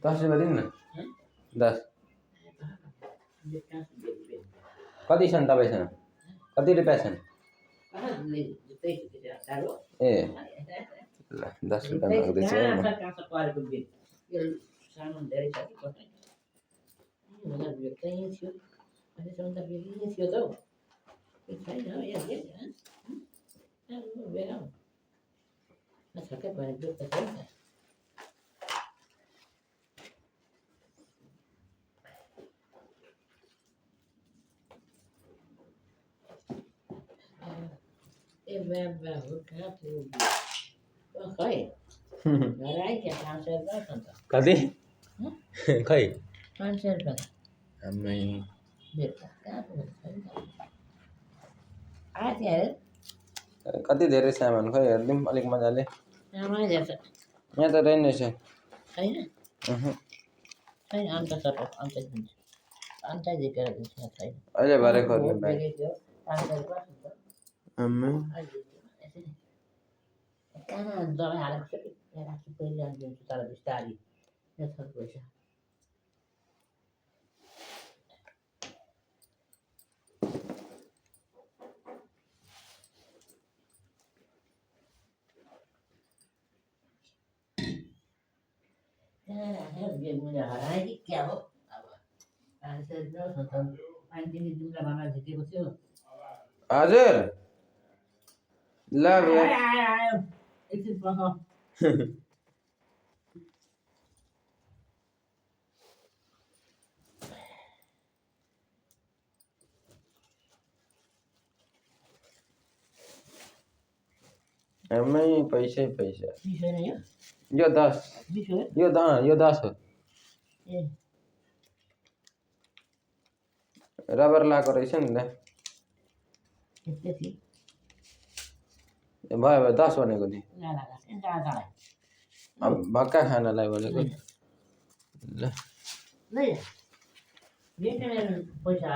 10 रुपियाँ दिनु न 10 कति छन् तपाईँसँग कति रुपियाँ छन् ए ल 10 रुपियाँ माग्दैछु है म कति खै 500 रुपियाँ आम्मै कति धेरै सामान खै हेरिदिउँ अलिक मजाले यहाँ त रहेनछ छैन अन्त सबै अन्त दिन्छ अन्त जितेर दिन्छ छैन अहिले भरे खोज्नु पाएँ आम्मै कहाँ दबाई हालेको छ राख्छु पहिले दिन्छु तर बिस्तारी यत्रो पैसा मुझे हराए कि क्या हो अब 500 रुपियाँ छ त पानी तिमी जुम्ला भाँडा झिकेको थियो हजुर ल आयो एकछिन बस आम्मै पैसै पैसा 20 होइन यो 10 20 हो यो 10 हो ए रबर लगाएको रहेछ नि त त्यति भयो भयो 10 भनेको नि ला ला ला अब भक्का खानालाई भनेको ल ल पैसा